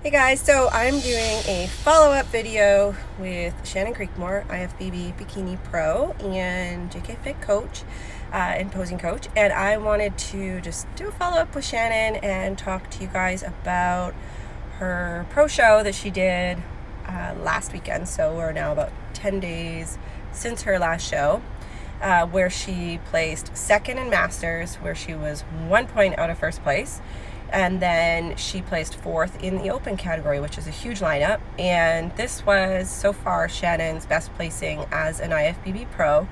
Hey guys, so I'm doing a follow-up video with Shannyn Creekmore, IFBB Bikini Pro and JKFIT coach and posing coach, and I wanted to just do a follow-up with Shannyn and talk to you guys about her pro show that she did last weekend. So we're now about 10 days since her last show, where she placed second in Masters, where she was 1 point out of first place. And then she placed fourth in the open category, which is a huge lineup. And this was, so far, Shannyn's best placing as an IFBB pro.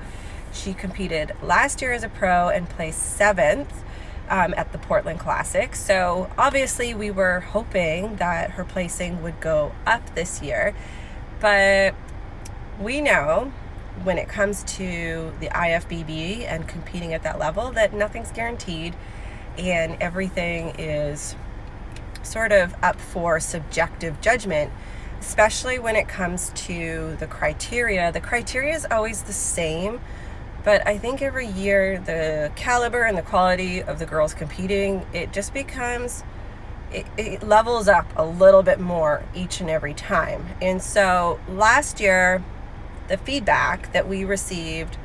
She competed last year as a pro and placed 7th at the Portland Classic. So obviously we were hoping that her placing would go up this year. But we know when it comes to the IFBB and competing at that level that nothing's guaranteed. And everything is sort of up for subjective judgment, especially when it comes to the criteria. The criteria is always the same, but I think every year the caliber and the quality of the girls competing, it just becomes, it levels up a little bit more each and every time. And so last year, the feedback that we received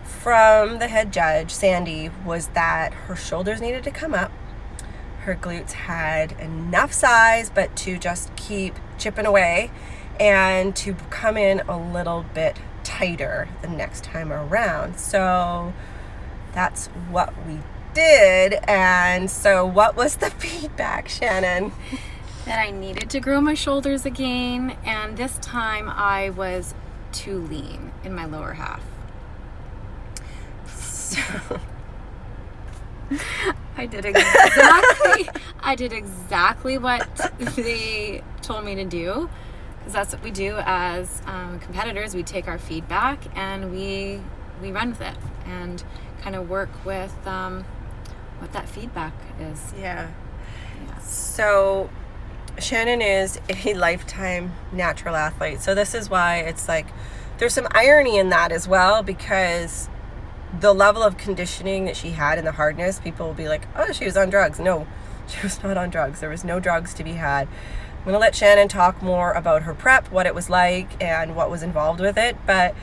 from the head judge, Sandy, was that her shoulders needed to come up. Her glutes had enough size, but to just keep chipping away and to come in a little bit tighter the next time around. So that's what we did. And so what was the feedback, Shannyn? That I needed to grow my shoulders again, and this time I was too lean in my lower half. I did exactly what they told me to do, because that's what we do as competitors. We take our feedback and we run with it and kind of work with what that feedback is. Yeah. So Shannyn is a lifetime natural athlete. So this is why it's like there's some irony in that as well, because the level of conditioning that she had and the hardness, people will be like, oh, she was on drugs. No, she was not on drugs. There was no drugs to be had. I'm going to let Shannyn talk more about her prep, what it was like, and what was involved with it. But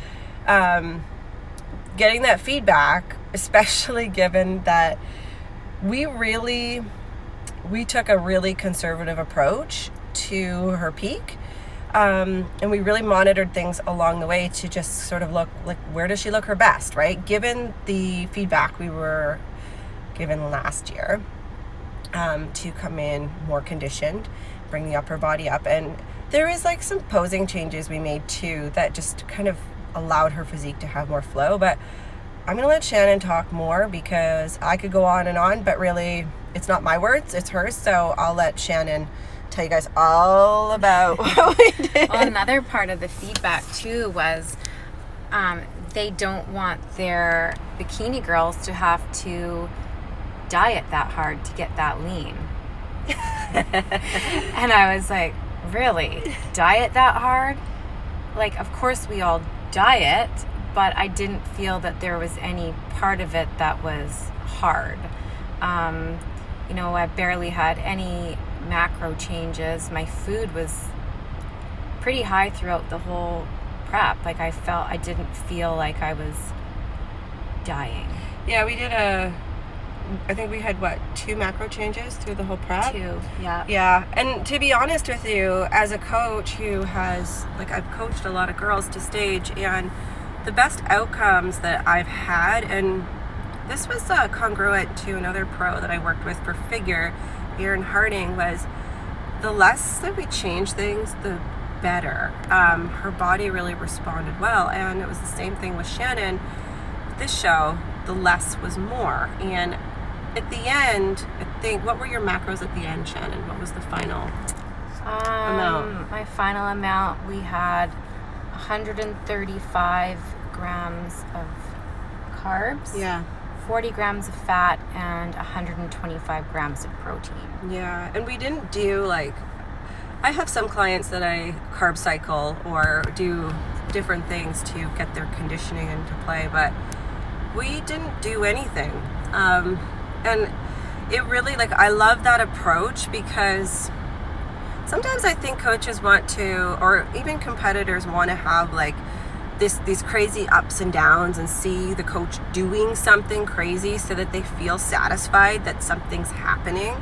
getting that feedback, especially given that we took a really conservative approach to her peak. And we really monitored things along the way to just sort of look like, where does she look her best, right? Given the feedback we were given last year, to come in more conditioned, bring the upper body up. And there is like some posing changes we made too that just kind of allowed her physique to have more flow. But I'm going to let Shannyn talk more, because I could go on and on, but really it's not my words, it's hers. So I'll let Shannyn tell you guys all about what we did. Well, another part of the feedback too was they don't want their bikini girls to have to diet that hard to get that lean. And I was like, really? Diet that hard? Like, of course we all diet, but I didn't feel that there was any part of it that was hard. I barely had any macro changes. My food was pretty high throughout the whole prep. Like, I didn't feel like I was dying. Yeah, we did I think we had 2 macro changes through the whole prep? 2, yeah. Yeah, and to be honest with you, as a coach who has, I've coached a lot of girls to stage, and the best outcomes that I've had, and this was congruent to another pro that I worked with for figure, Erin Harding, was the less that we change things, the better. Her body really responded well, and it was the same thing with Shannyn. This show, the less was more. And at the end, I think, what were your macros at the end, Shannyn? What was the final amount? My final amount, we had 135 grams of carbs. Yeah. 40 grams of fat and 125 grams of protein. Yeah, and we didn't do I have some clients that I carb cycle or do different things to get their conditioning into play, but we didn't do anything. And it really, I love that approach, because sometimes I think coaches want to, or even competitors want to have like these crazy ups and downs and see the coach doing something crazy so that they feel satisfied that something's happening.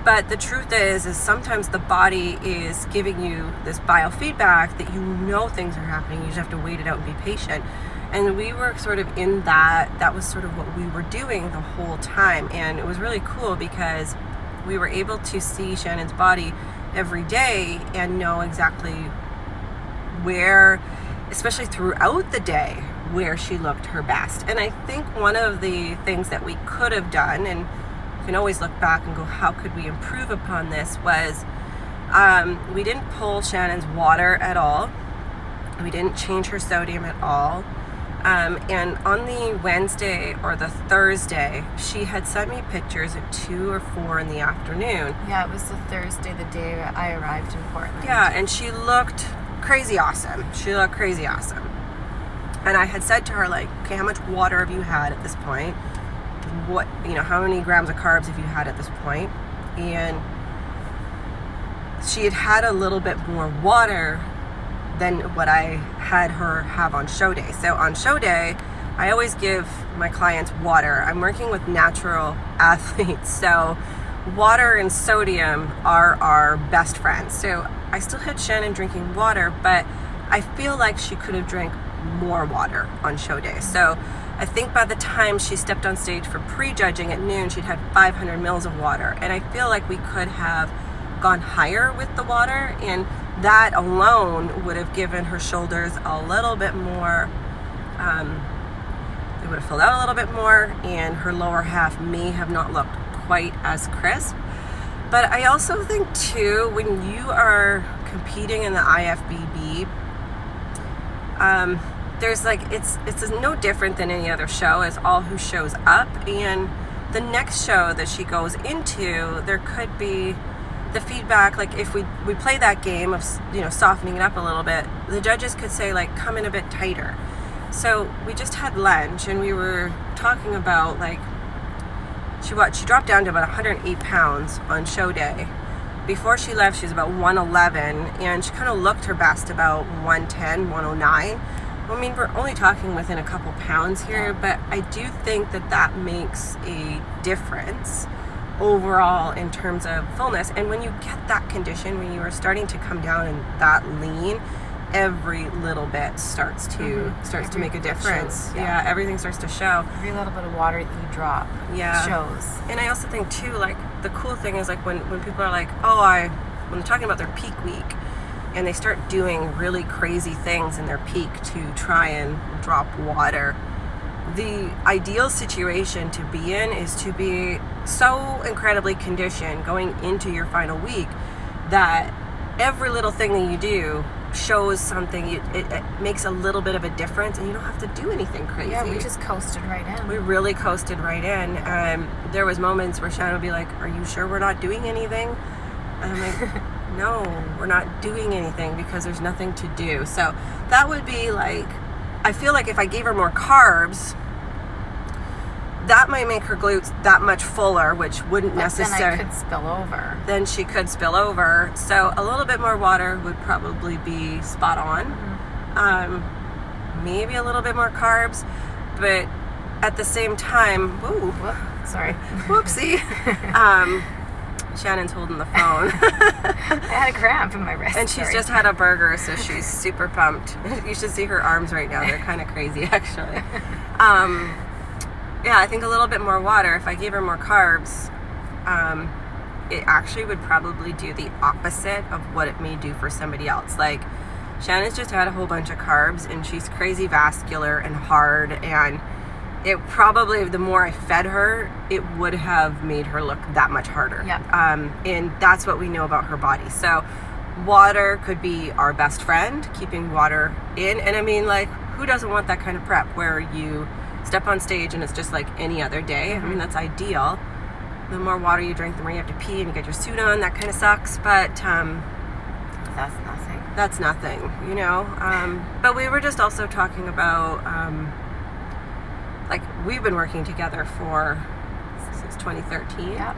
But the truth is sometimes the body is giving you this biofeedback that you know things are happening. You just have to wait it out and be patient. And we were sort of in that was sort of what we were doing the whole time. And it was really cool because we were able to see Shannyn's body every day and know exactly where, especially throughout the day, where she looked her best. And I think one of the things that we could have done, and you can always look back and go, how could we improve upon this, was we didn't pull Shannyn's water at all. We didn't change her sodium at all. And on the Wednesday or the Thursday, she had sent me pictures at 2 or 4 in the afternoon. Yeah, it was the Thursday, the day I arrived in Portland. Yeah, and she looked crazy awesome. She looked crazy awesome. And I had said to her, like, okay, how much water have you had at this point? What, how many grams of carbs have you had at this point? And she had a little bit more water than what I had her have on show day. So on show day, I always give my clients water. I'm working with natural athletes, so water and sodium are our best friends. So I still had Shannyn drinking water, but I feel like she could have drank more water on show day. So I think by the time she stepped on stage for prejudging at noon, she'd had 500 mils of water. And I feel like we could have gone higher with the water, and that alone would have given her shoulders a little bit more, it would have filled out a little bit more, and her lower half may have not looked quite as crisp. But I also think too, when you are competing in the IFBB, there's like, it's no different than any other show. It's all who shows up. And the next show that she goes into, there could be the feedback, like if we play that game of softening it up a little bit, the judges could say like, come in a bit tighter. So we just had lunch and we were talking about like, she dropped down to about 108 pounds on show day. Before she left, she was about 111, and she kind of looked her best about 110, 109. I mean, we're only talking within a couple pounds here, but I do think that makes a difference overall in terms of fullness. And when you get that condition, when you are starting to come down and that lean, every little bit starts to make a difference. Yeah, everything starts to show. Every little bit of water that you drop shows. And I also think too, like the cool thing is like when people are like, when they're talking about their peak week and they start doing really crazy things in their peak to try and drop water, the ideal situation to be in is to be so incredibly conditioned going into your final week that every little thing that you do shows something. It makes a little bit of a difference, and you don't have to do anything crazy. Yeah, we just coasted right in. We really coasted right in. There was moments where Shannyn would be like, are you sure we're not doing anything? And I'm like, no, we're not doing anything because there's nothing to do. So that would be like, I feel like if I gave her more carbs, that might make her glutes that much fuller, which wouldn't necessarily. Then I could spill over. Then she could spill over. So a little bit more water would probably be spot on. Maybe a little bit more carbs, but at the same time, whoopsie. Shannyn's holding the phone. I had a cramp in my wrist. And she's just had a burger, so she's super pumped. You should see her arms right now. They're kind of crazy, actually. Yeah, I think a little bit more water. If I gave her more carbs, it actually would probably do the opposite of what it may do for somebody else. Like, Shannyn's just had a whole bunch of carbs, and she's crazy vascular and hard, and it probably, the more I fed her, it would have made her look that much harder. Yeah. And that's what we know about her body. So water could be our best friend, keeping water in. And I mean, like, who doesn't want that kind of prep where you step on stage and it's just like any other day? I mean, that's ideal. The more water you drink, the more you have to pee and you get your suit on. That kind of sucks, but that's nothing. That's nothing, you know. But we were just also talking about like, we've been working together since 2013. Yep.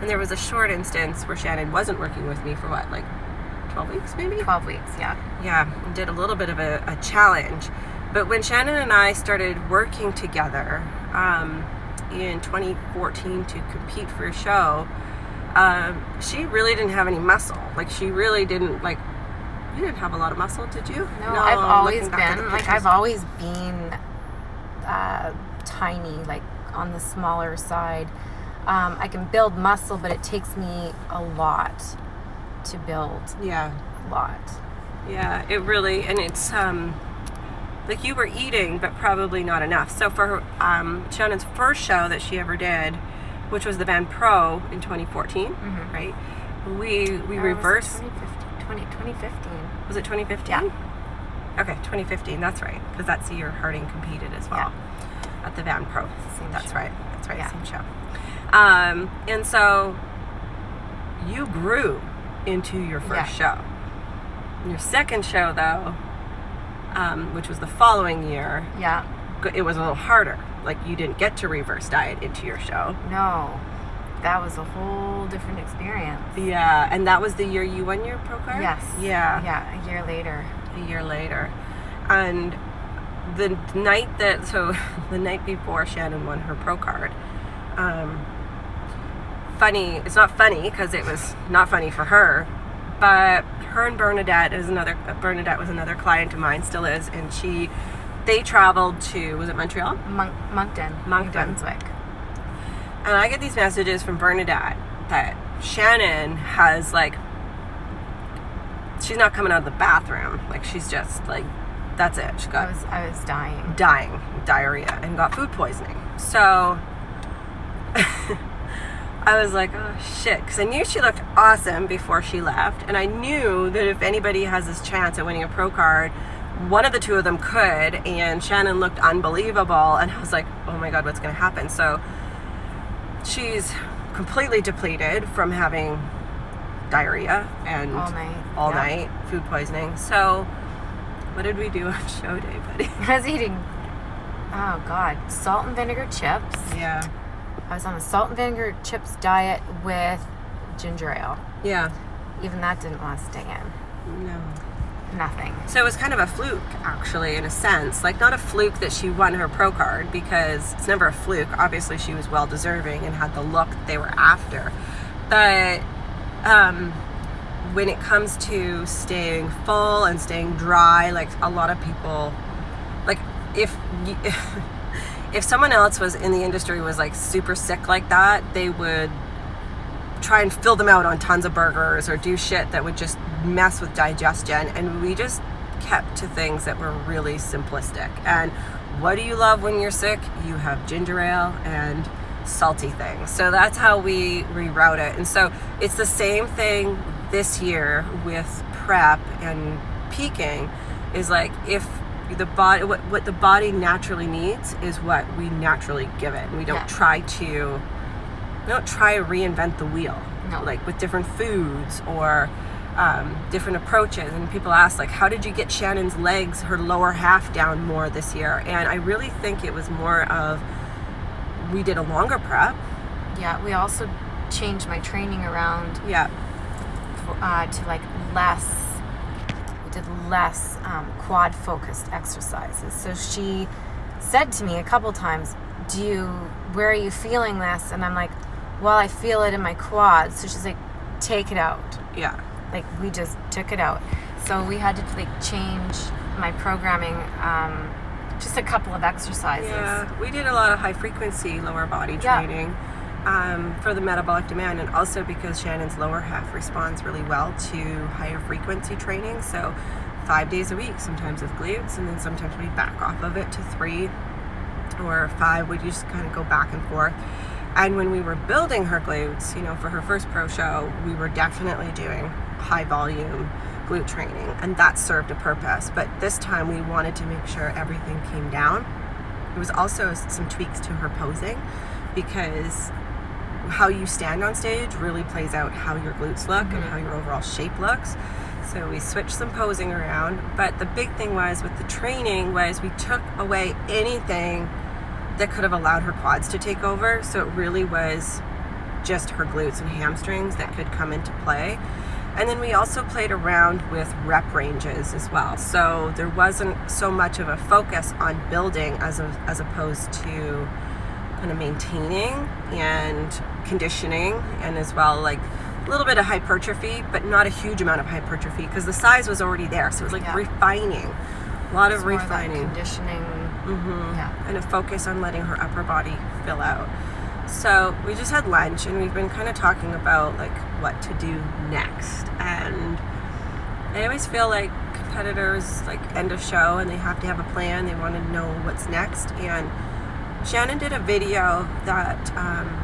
And there was a short instance where Shannyn wasn't working with me for like 12 weeks maybe? 12 weeks, yeah. Yeah, did a little bit of a challenge. But when Shannyn and I started working together in 2014 to compete for a show, she really didn't have any muscle. Like, she really didn't, like, you didn't have a lot of muscle, did you? No, I've always been tiny, like on the smaller side. I can build muscle, but it takes me a lot to build. Yeah. A lot. Yeah, it really, and it's, like, you were eating, but probably not enough. So for Shannyn's first show that she ever did, which was the Band Pro in 2014, right? We reversed. 2015. Was it 2015? Yeah. Okay, 2015. That's right, because that's the year Harding competed as well at the Band Pro. That's right. Yeah. Same show. And so you grew into your first show. Your second show, though, which was the following year, it was a little harder. Like, you didn't get to reverse diet into your show. No, that was a whole different experience. Yeah, and that was the year you won your pro card? Yes. Yeah. A year later. And the night before Shannyn won her pro card, funny, it's not funny because it was not funny for her, but her and Bernadette was another client of mine, still is, and they traveled to, was it Montreal? Moncton, New Brunswick. And I get these messages from Bernadette that Shannyn has, like, she's not coming out of the bathroom. Like, she's just, like, that's it. She got... I was dying. Diarrhea, and got food poisoning. So, I was like, oh, shit. Because I knew she looked awesome before she left. And I knew that if anybody has this chance at winning a pro card, one of the two of them could. And Shannyn looked unbelievable. And I was like, oh, my God, what's going to happen? So, she's completely depleted from having diarrhea and all night food poisoning. So what did we do on show day, buddy? I was eating salt and vinegar chips. Yeah. I was on a salt and vinegar chips diet with ginger ale. Yeah. Even that didn't want to stay in. No. Nothing. So it was kind of a fluke, actually, in a sense. Like, not a fluke that she won her pro card, because it's never a fluke. Obviously, she was well deserving and had the look that they were after. But when it comes to staying full and staying dry, like, a lot of people, like, if someone else was in the industry was, like, super sick like that, they would try and fill them out on tons of burgers or do shit that would just mess with digestion. And we just kept to things that were really simplistic. And what do you love when you're sick? You have ginger ale and salty things. So that's how we reroute it. And so it's the same thing this year with prep and peaking, is like, if the body, what the body naturally needs is what we naturally give it. We don't try to reinvent the wheel. No. Like, with different foods or different approaches. And people ask, like, how did you get Shannyn's legs, her lower half, down more this year? And I really think it was more of, we did a longer prep. Yeah, we also changed my training around. Yeah. To, like, we did less quad focused exercises. So she said to me a couple times, where are you feeling this? And I'm like, well, I feel it in my quads. So she's like, take it out. Yeah. Like, we just took it out. So we had to, like, change my programming, just a couple of exercises. Yeah, we did a lot of high frequency lower body training for the metabolic demand, and also because Shannyn's lower half responds really well to higher frequency training. So 5 days a week, sometimes with glutes, and then sometimes we back off of it to 3 or 5. We just kind of go back and forth. And when we were building her glutes, for her first pro show, we were definitely doing high volume glute training, and that served a purpose. But this time we wanted to make sure everything came down. It was also some tweaks to her posing, because how you stand on stage really plays out how your glutes look and how your overall shape looks. So we switched some posing around. But the big thing was, with the training, was we took away anything that could have allowed her quads to take over. So it really was just her glutes and hamstrings that could come into play. And then we also played around with rep ranges as well. So there wasn't so much of a focus on building as opposed to kind of maintaining and conditioning, and as well like a little bit of hypertrophy, but not a huge amount of hypertrophy because the size was already there. So it was like refining, a lot of refining, conditioning, and a focus on letting her upper body fill out. So we just had lunch and we've been kind of talking about like what to do next. And I always feel like competitors like end a show and they have to have a plan. They want to know what's next. And Shannyn did a video that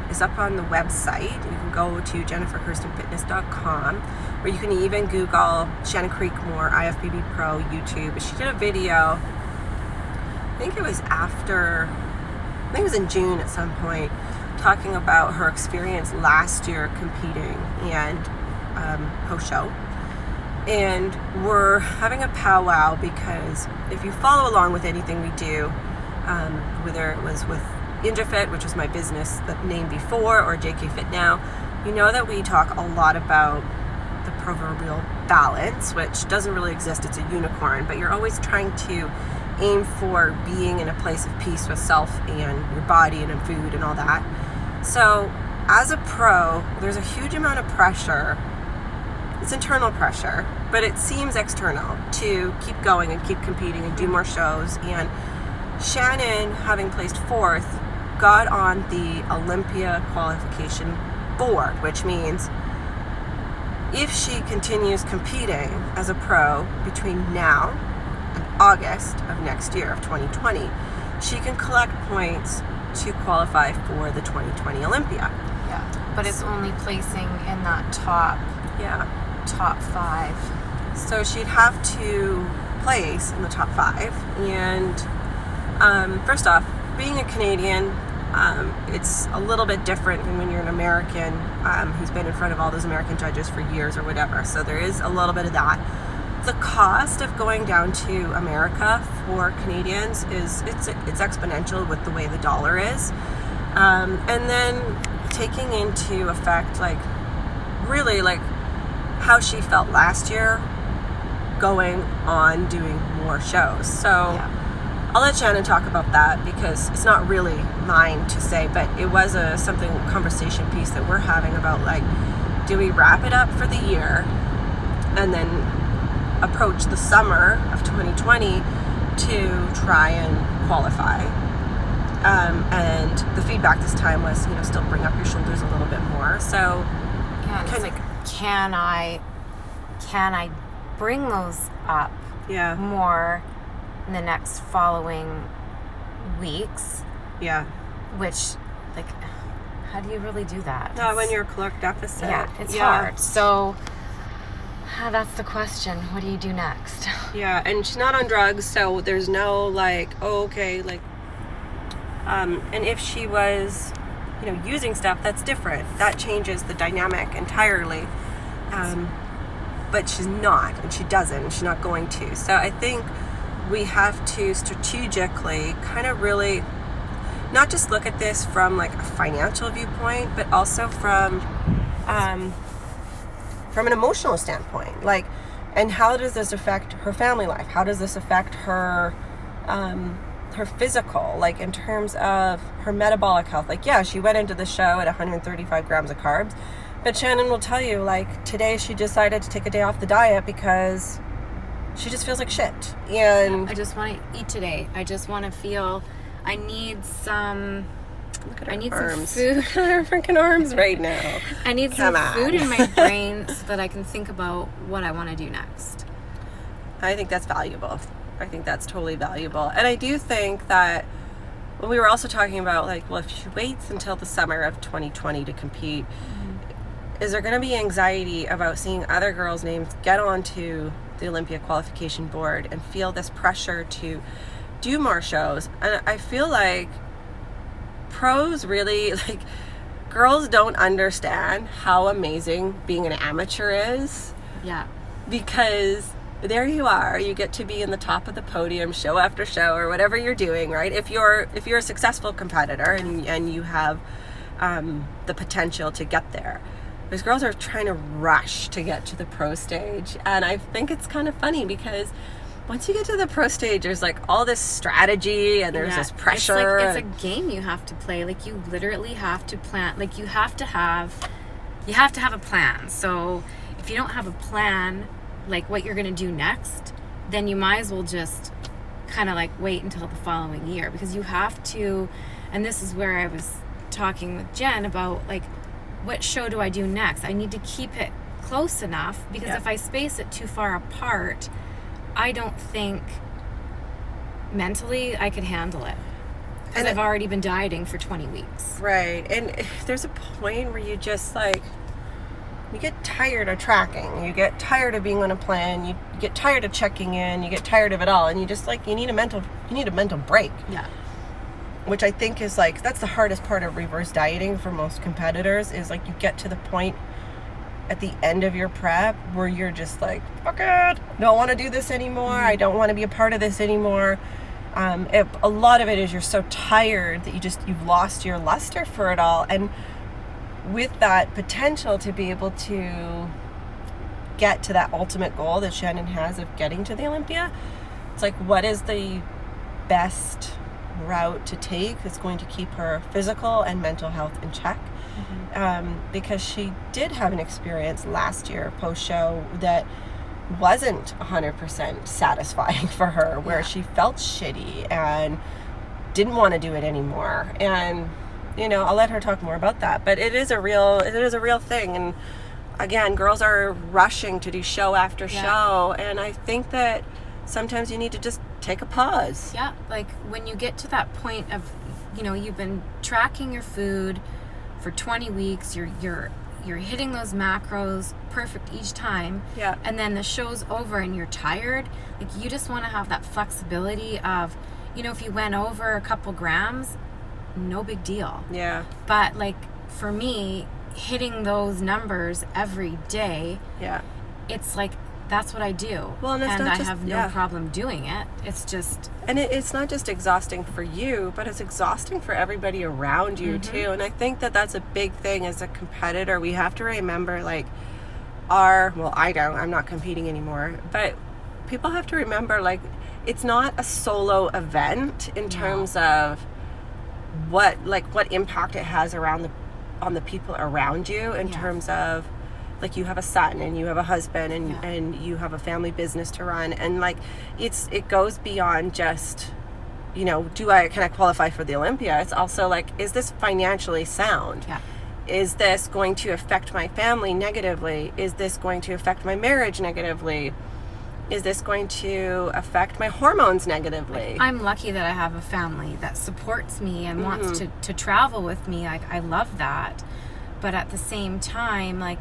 is up on the website. You can go to jenniferkirstenfitness.com, or you can even Google Shannyn Creekmore, IFBB Pro, YouTube. She did a video, I think it was in June at some point, talking about her experience last year competing and post-show. And we're having a powwow because if you follow along with anything we do, whether it was with JKFIT, which was my business, the name before, or JKFIT now, you know that we talk a lot about the proverbial balance, which doesn't really exist. It's a unicorn, but you're always trying to aim for being in a place of peace with self and your body and in food and all that. So as a pro, there's a huge amount of pressure. It's internal pressure, but it seems external to keep going and keep competing and do more shows. And Shannyn, having placed 4th, got on the Olympia qualification board, which means if she continues competing as a pro between now and August of next year, of 2020, she can collect points to qualify for the 2020 Olympia. Yeah, but it's only placing in that top 5. So she'd have to place in the top 5. And first off, being a Canadian, it's a little bit different than when you're an American who's been in front of all those American judges for years or whatever. So there is a little bit of that. The cost of going down to America for Canadians it's exponential with the way the dollar is. And then taking into effect like really like how she felt last year going on doing more shows. So I'll let Shannyn talk about that because it's not really mine to say, but it was conversation piece that we're having about like, do we wrap it up for the year and then approach the summer of 2020 to try and qualify? And the feedback this time was, still bring up your shoulders a little bit more. So it's like, can I bring those up more in the next following weeks? Yeah. Which, like, how do you really do that? Not when you're caloric deficit. Yeah, it's hard. So that's the question. What do you do next? Yeah, and she's not on drugs, so there's no like, and if she was, using stuff, that's different. That changes the dynamic entirely. But she's not, and she doesn't, and she's not going to. So I think we have to strategically kind of really not just look at this from like a financial viewpoint, but also from an emotional standpoint. Like, and how does this affect her family life? How does this affect her physical, like in terms of her metabolic health? Like, yeah, she went into the show at 135 grams of carbs, but Shannyn will tell you, like, today she decided to take a day off the diet because she just feels like shit. And I just want to eat today. I just want to feel, I need some, look at her some food. Look at her freaking arms right now. I need some food in my brain so that I can think about what I want to do next. I think that's valuable. I think that's totally valuable. And I do think that when we were also talking about, like, well, if she waits until the summer of 2020 to compete, is there going to be anxiety about seeing other girls' names get onto the Olympia qualification board and feel this pressure to do more shows? And I feel like pros really, like, girls don't understand how amazing being an amateur is. Yeah. Because there you are, you get to be in the top of the podium show after show or whatever you're doing, right? If you're a successful competitor and you have the potential to get there. These girls are trying to rush to get to the pro stage. And I think it's kind of funny because once you get to the pro stage, there's like all this strategy and there's this pressure. It's a game you have to play. Like you literally have to plan. Like you have to have a plan. So if you don't have a plan, like what you're going to do next, then you might as well just kind of like wait until the following year, because you have to. And this is where I was talking with Jen about like, what show do I do next? I need to keep it close enough, because if I space it too far apart, I don't think mentally I could handle it. Because I've already been dieting for 20 weeks. Right. And there's a point where you just like, you get tired of tracking. You get tired of being on a plan. You get tired of checking in. You get tired of it all. And you just like, you need a mental break. Yeah. Which I think is like, that's the hardest part of reverse dieting for most competitors, is like you get to the point at the end of your prep where you're just like, fuck it, don't want to do this anymore. I don't want to be a part of this anymore. A lot of it is you're so tired that you've lost your luster for it all. And with that potential to be able to get to that ultimate goal that Shannyn has of getting to the Olympia, it's like, what is the best route to take that's going to keep her physical and mental health in check? Because she did have an experience last year post-show that wasn't 100% satisfying for her, where she felt shitty and didn't want to do it anymore. And I'll let her talk more about that, but it is a real thing. And again, girls are rushing to do show after show, and I think that sometimes you need to just take a pause. Yeah, like when you get to that point of, you've been tracking your food for 20 weeks, you're hitting those macros perfect each time. Yeah. And then the show's over and you're tired. Like you just want to have that flexibility of, if you went over a couple grams, no big deal. Yeah. But like for me, hitting those numbers every day, it's like, that's what I do. Well, and I have no problem doing it. It's just... And it's not just exhausting for you, but it's exhausting for everybody around you, too. And I think that that's a big thing as a competitor. We have to remember, like, I'm not competing anymore, but people have to remember, like, it's not a solo event in terms of what impact it has on the people around you in terms of, like, you have a son and you have a husband and you have a family business to run, and like it goes beyond just, can I qualify for the Olympia? It's also like, is this financially sound? Yeah. Is this going to affect my family negatively? Is this going to affect my marriage negatively? Is this going to affect my hormones negatively? I'm lucky that I have a family that supports me and wants to travel with me. I love that. But at the same time, like,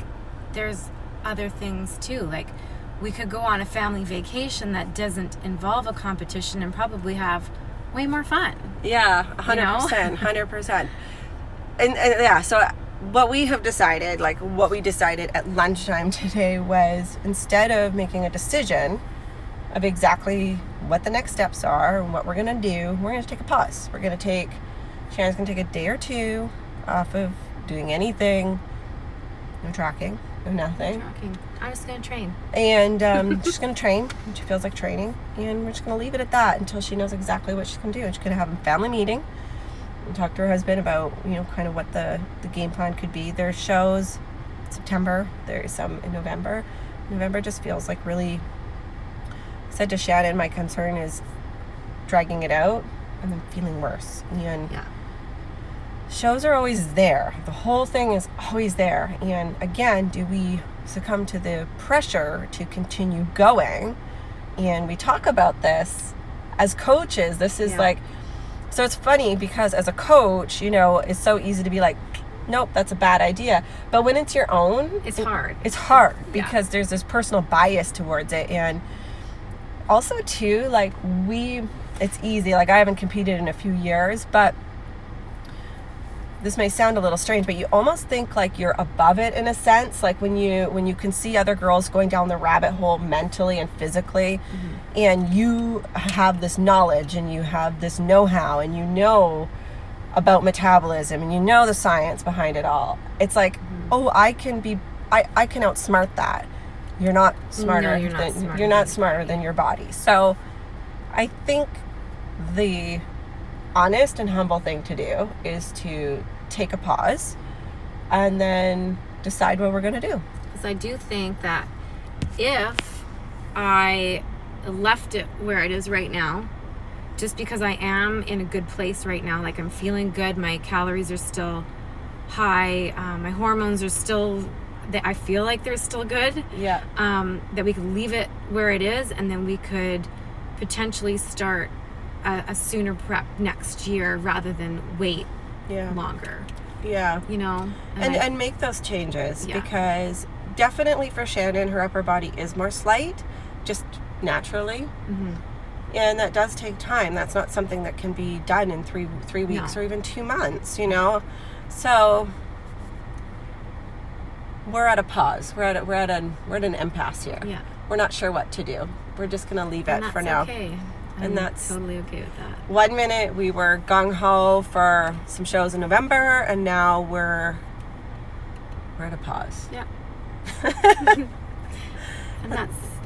there's other things too. Like, we could go on a family vacation that doesn't involve a competition and probably have way more fun. Yeah, 100%, 100%. And so what we decided at lunchtime today was, instead of making a decision of exactly what the next steps are and what we're going to do, we're going to take a pause. Shannyn's going to take a day or two off of doing anything. No tracking, no nothing. No tracking. I'm just going to train. And she's going to train, and she feels like training. And we're just going to leave it at that until she knows exactly what she's going to do. And she's going to have a family meeting and talk to her husband about, kind of what the game plan could be. There's shows in September. There's some in November. November just feels like really... I said to Shannyn, my concern is dragging it out and then feeling worse. And shows are always there. The whole thing is always there. And again, do we succumb to the pressure to continue going? And we talk about this as coaches. This is like, so it's funny because as a coach, it's so easy to be like, nope, that's a bad idea. But when it's your own, it's hard. It's hard because there's this personal bias towards it. And also too, like, it's easy. Like, I haven't competed in a few years, but this may sound a little strange, but you almost think like you're above it in a sense. Like when you can see other girls going down the rabbit hole mentally and physically, and you have this knowledge and you have this know-how and about metabolism and you know the science behind it all, it's like, oh, I can outsmart that. You're not smarter. No, you're not smarter than your body. So I think the honest and humble thing to do is to take a pause and then decide what we're going to do. Because I do think that if I left it where it is right now, just because I am in a good place right now, like I'm feeling good, my calories are still high, my hormones are still, I feel like they're still good. Yeah. That we could leave it where it is, and then we could potentially start a sooner prep next year rather than wait longer. Yeah. You know? And make those changes, Yeah. because definitely for Shannyn, her upper body is more slight, just naturally. Mm-hmm. And that does take time. That's not something that can be done in three weeks or even 2 months, you know? So we're at a pause. We're at an impasse here. Yeah. We're not sure what to do. We're just going to leave it for now. Okay. And that's totally okay with that. 1 minute we were gung-ho for some shows in November, and now we're at a pause. Yeah. And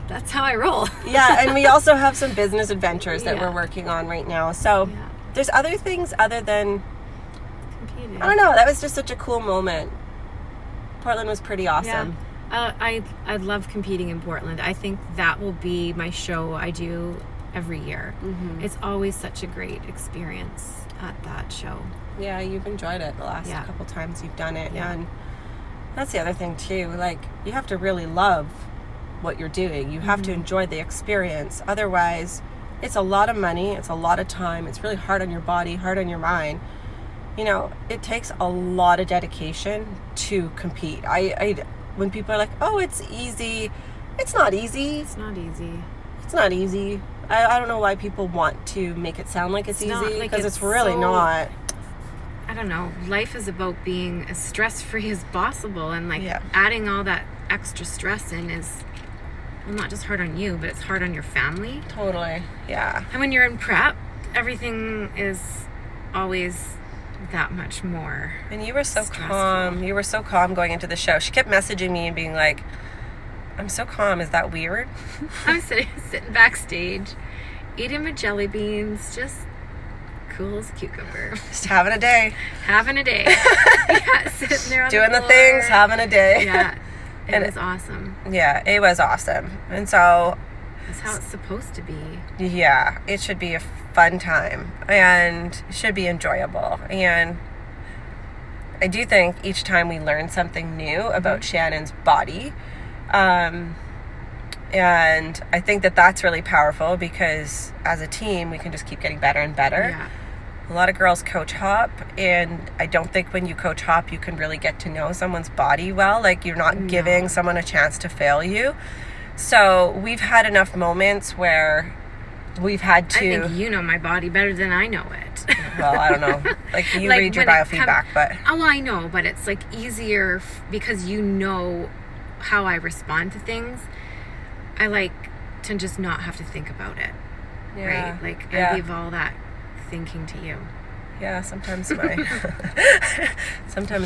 that's how I roll. Yeah, and we also have some business adventures that we're working on right now. So Yeah. there's other things other than Competing. I don't know. That was just such a cool moment. Portland was pretty awesome. I love competing in Portland. I think that will be my show I do every year. Mm-hmm. It's always such a great experience at that show. Yeah, you've enjoyed it the last Yeah. couple times you've done it. Yeah. And that's the other thing too. Like, you have to really love what you're doing. You have to enjoy the experience. Otherwise, it's a lot of money. It's a lot of time. It's really hard on your body, hard on your mind. You know, it takes a lot of dedication to compete. I when people are like, oh, it's easy. It's not easy. It's not easy. It's not easy. I don't know why people want to make it sound like it's It's not, easy, like, because it's it's really so- not. I don't know. Life is about being as stress-free as possible, and like Yeah. adding all that extra stress in is, well, not just hard on you, but it's hard on your family. Totally. Yeah. And when you're in prep, everything is always that much more. And you were so Stressful. calm. You were so calm going into the show. She kept messaging me and being like, I'm so calm. Is that weird? I'm sitting backstage, eating my jelly beans, just cool as a cucumber. Just having a day. Having a day. Yeah, sitting there on Doing the the floor. things, having a day. Yeah, And it was awesome. Yeah, it was awesome. And so, That's how it's supposed to be. yeah, it should be a fun time and should be enjoyable. And I do think each time we learn something new about Shannyn's body, and I think that that's really powerful, because as a team we can just keep getting better and better. Yeah. A lot of girls coach hop, and I don't think when you coach hop you can really get to know someone's body well. Like, you're not giving someone a chance to fail you. So we've had enough moments where we've had to, I think you know my body better than I know it. well, I don't know, like, you Like, read your when it biofeedback, but Oh, I know, but it's like easier because you know how I respond to things. I like to just not have to think about it, right? Like, I leave all that thinking to you. Yeah, sometimes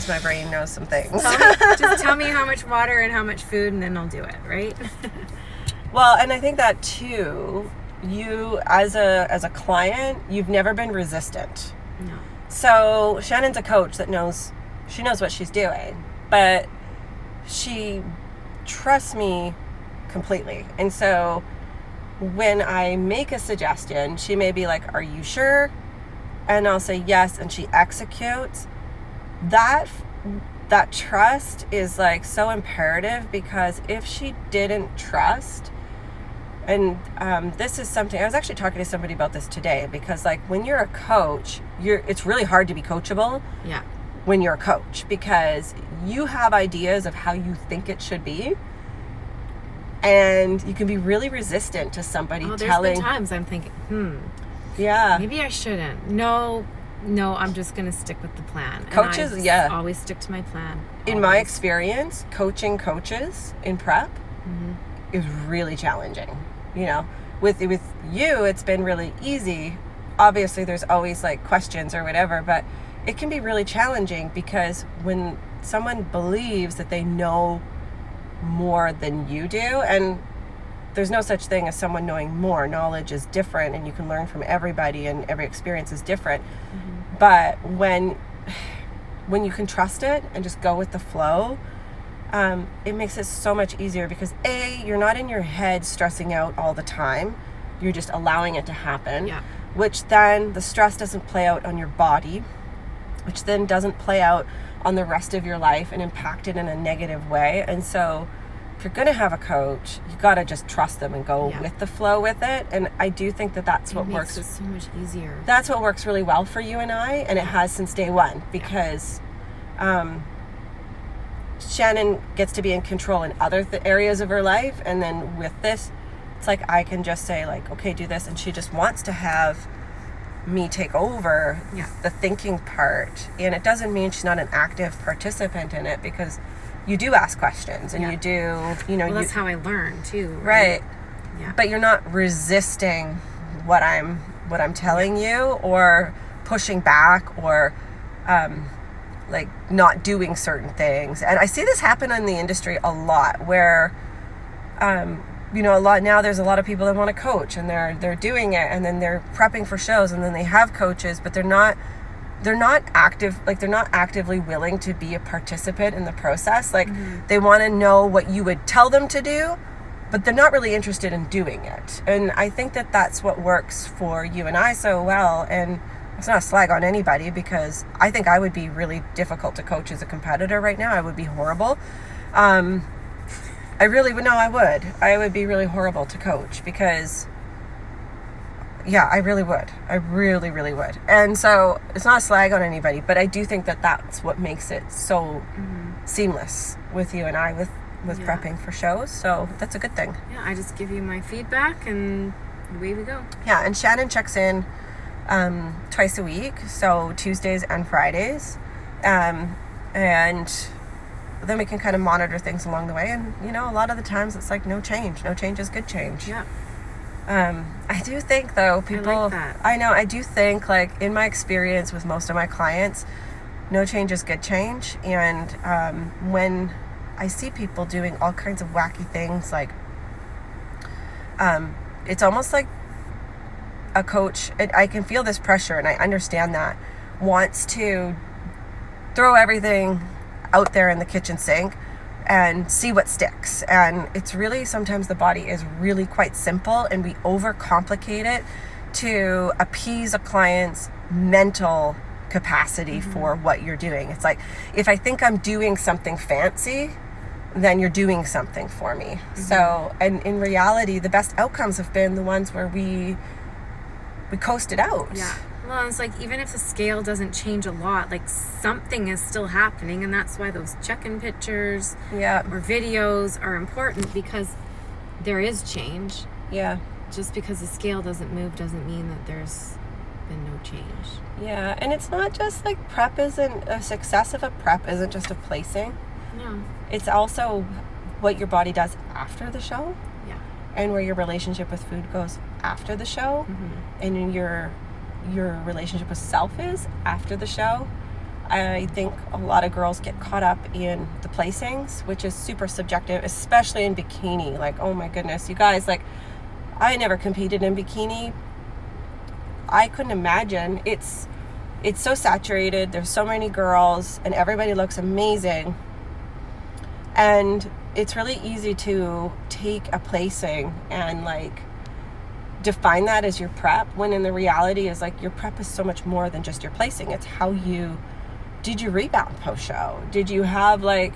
my brain knows some things. Just tell me how much water and how much food, and then I'll do it, right? Well, and I think that too, you as a client, you've never been resistant. No. So Shannyn's a coach that knows what she's doing, but she trusts me completely. And so when I make a suggestion, she may be like, are you sure? And I'll say yes, and she executes. That trust is like so imperative, because if she didn't trust, and this is something I was actually talking to somebody about this today, because like when you're a coach, it's really hard to be coachable. Yeah. When you're a coach, because you have ideas of how you think it should be, and you can be really resistant to somebody There's telling. been times I'm thinking, Yeah. maybe I shouldn't. No, I'm just going to stick with the plan. Coaches, and I yeah. always stick to my plan. In my experience, coaching coaches in prep is really challenging. You know, with you, it's been really easy. Obviously, there's always like questions or whatever, but it can be really challenging, because when someone believes that they know more than you do, and there's no such thing as someone knowing more. Knowledge is different, and you can learn from everybody, and every experience is different. Mm-hmm. But when you can trust it and just go with the flow, it makes it so much easier, because you're not in your head stressing out all the time. You're just allowing it to happen, which then the stress doesn't play out on your body, which then doesn't play out on the rest of your life and impact it in a negative way. And so if you're going to have a coach, you got to just trust them and go with the flow with it. And I do think that that's what works. It makes it so much easier. That's what works really well for you and I, and it has since day one, because Shannyn gets to be in control in other areas of her life, and then with this, it's like I can just say, like, okay, do this, and she just wants to have me take over the thinking part. And it doesn't mean she's not an active participant in it, because you do ask questions, and you do, well, that's how I learn too, right? Yeah. But you're not resisting what I'm telling you, or pushing back, or like not doing certain things. And I see this happen in the industry a lot, where there's a lot of people that want to coach, and they're doing it, and then they're prepping for shows, and then they have coaches, but they're not active, like they're not actively willing to be a participant in the process. Like they want to know what you would tell them to do, but they're not really interested in doing it. And I think that that's what works for you and I so well. And it's not a slag on anybody, because I think I would be really difficult to coach as a competitor right now. I would be horrible. I really would. No, I would. I would be really horrible to coach, because I really would. I really, really would. And so it's not a slag on anybody, but I do think that that's what makes it so seamless with you and I, with prepping for shows. So that's a good thing. Yeah, I just give you my feedback, and away we go. Yeah, and Shannyn checks in twice a week, so Tuesdays and Fridays, and then we can kind of monitor things along the way. And a lot of the times it's like no change is good change. I do think, though, people, I like that. I know, I do think, like, in my experience with most of my clients, no change is good change. And when I see people doing all kinds of wacky things, like it's almost like a coach, I can feel this pressure, and I understand that, wants to throw everything out there in the kitchen sink and see what sticks. And it's really, sometimes the body is really quite simple, and we overcomplicate it to appease a client's mental capacity for what you're doing. It's like, if I think I'm doing something fancy, then you're doing something for me. So, and in reality, the best outcomes have been the ones where we coasted out. Yeah. Well, it's like, even if the scale doesn't change a lot, like, something is still happening, and that's why those check-in pictures or videos are important, because there is change. Yeah. Just because the scale doesn't move doesn't mean that there's been no change. Yeah, and it's not just like a success of a prep isn't just a placing. No. It's also what your body does after the show. Yeah. And where your relationship with food goes after the show. And your relationship with self is after the show. I think a lot of girls get caught up in the placings, which is super subjective, especially in bikini. Like, oh my goodness, you guys, like, I never competed in bikini. I couldn't imagine. It's so saturated. There's so many girls, and everybody looks amazing. And it's really easy to take a placing and, like, define that as your prep, when in the reality is, like, your prep is so much more than just your placing. It's how did you rebound post-show? Do you have a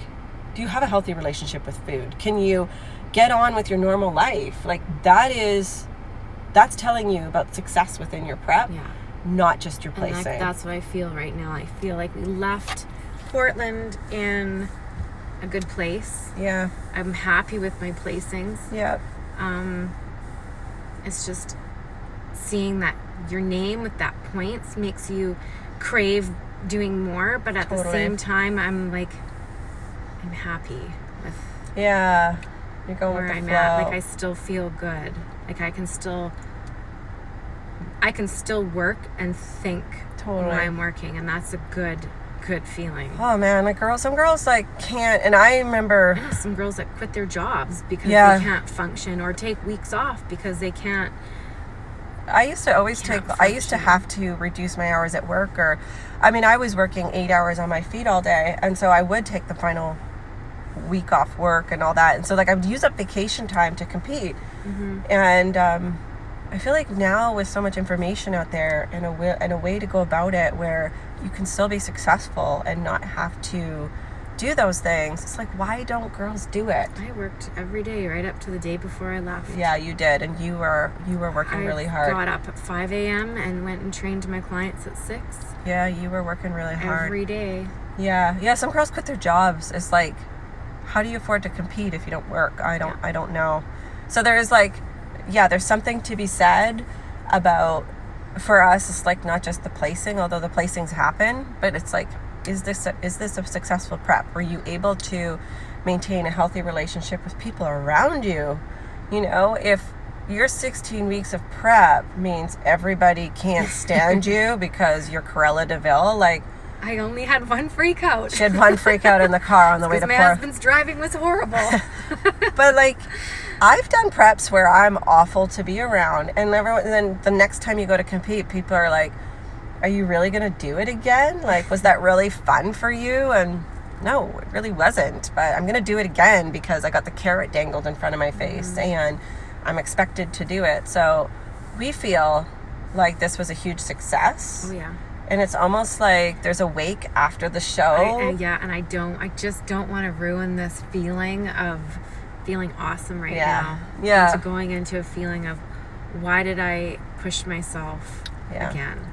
healthy relationship with food? Can you get on with your normal life? Like, that's telling you about success within your prep, not just your placing. And that's what I feel right now. I feel like we left Portland in a good place. Yeah. I'm happy with my placings. Yeah. It's just seeing that your name with that points makes you crave doing more, but at the same time, I'm happy with you're going where with the I'm flow. at. Like, I still feel good. Like, I can still work and think Totally. when I'm working, and that's a good feeling. Oh man, like some girls like can't, and I remember I know some girls that quit their jobs because they can't function, or take weeks off because they can't. I used to always I used to have to reduce my hours at work, or, I mean, I was working 8 hours on my feet all day, and so I would take the final week off work and all that, and so like I would use up vacation time to compete. And I feel like now with so much information out there, and a way to go about it where you can still be successful and not have to do those things, it's like, why don't girls do it? I worked every day right up to the day before I left. Yeah, you did, and you were working really hard. I got up at 5 a.m. and went and trained my clients at 6. Yeah, you were working really hard every day. Yeah. Some girls quit their jobs. It's like, how do you afford to compete if you don't work? I don't know. So there's like, there's something to be said about, for us, it's like not just the placing, although the placings happen, but it's like, is this a successful prep? Were you able to maintain a healthy relationship with people around you? You know, if your 16 weeks of prep means everybody can't stand you because you're Cruella de Vil, like, I only had one freak out. She had one freak out in the car on the way to my husband's driving was horrible. But like, I've done preps where I'm awful to be around, and then the next time you go to compete, people are like, are you really going to do it again? Like, was that really fun for you? And no, it really wasn't, but I'm going to do it again because I got the carrot dangled in front of my face and I'm expected to do it. So we feel like this was a huge success. Oh yeah. And it's almost like there's a wake after the show. And I just don't want to ruin this feeling of feeling awesome now. Yeah. Into going into a feeling of, why did I push myself again?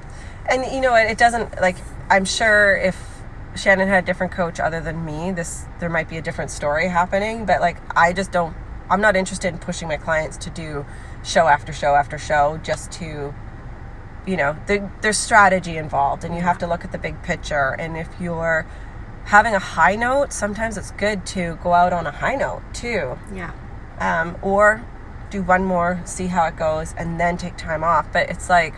And you know what, it doesn't, like, I'm sure if Shannyn had a different coach other than me, there might be a different story happening, but like, I'm not interested in pushing my clients to do show after show after show just to, you know, there's strategy involved, and you have to look at the big picture. And if you're having a high note, sometimes it's good to go out on a high note too. Yeah. Or do one more, see how it goes, and then take time off. But it's like,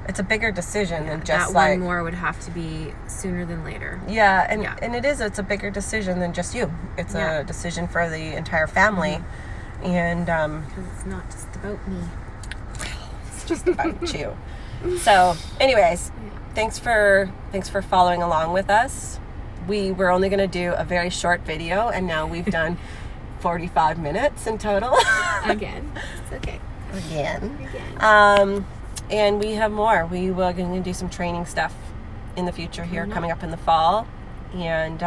it's a bigger decision than just that one more would have to be sooner than later. Yeah, and it's a bigger decision than just you. It's a decision for the entire family. And because it's not just about me. It's just about you. So, anyways, thanks for following along with us. We were only going to do a very short video, and now we've done 45 minutes in total. Again. It's okay. Again. And we have more. We were going to do some training stuff in the future here, coming up in the fall. And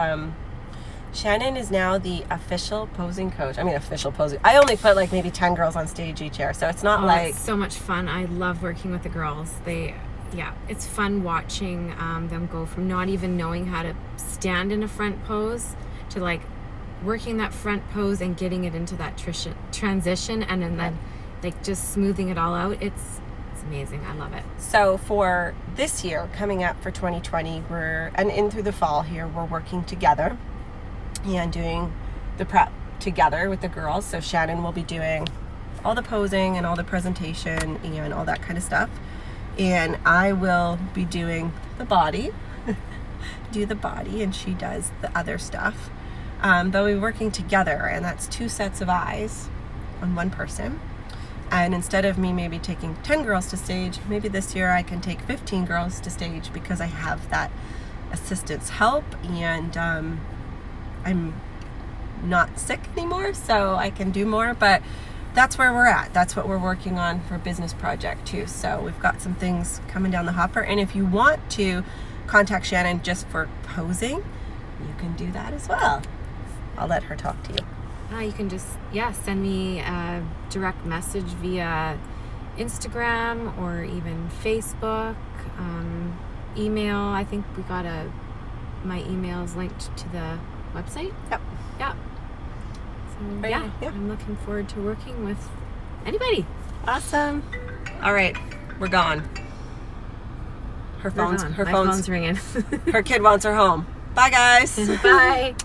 Shannyn is now the official posing coach. I mean, official posing. I only put like maybe 10 girls on stage each year, so it's not like... It's so much fun. I love working with the girls. It's fun watching them go from not even knowing how to stand in a front pose to like working that front pose and getting it into that transition, and then like just smoothing it all out. It's amazing. I love it. So for this year, coming up for 2020, and in through the fall here, we're working together and doing the prep together with the girls. So Shannyn will be doing all the posing and all the presentation and all that kind of stuff. And I will be doing the body, and she does the other stuff. They'll be working together, and that's 2 sets of eyes on one person. And instead of me maybe taking 10 girls to stage, maybe this year I can take 15 girls to stage because I have that assistance help, and I'm not sick anymore, so I can do more. But that's where we're at. That's what we're working on for business project too. So we've got some things coming down the hopper. And if you want to contact Shannyn just for posing, you can do that as well. I'll let her talk to you. You can just, send me a direct message via Instagram or even Facebook, email. I think we got my email's linked to the website. Yep. Yeah. So, I'm looking forward to working with anybody. Awesome. All right, we're gone. My phone's ringing. Her kid wants her home. Bye, guys. Bye.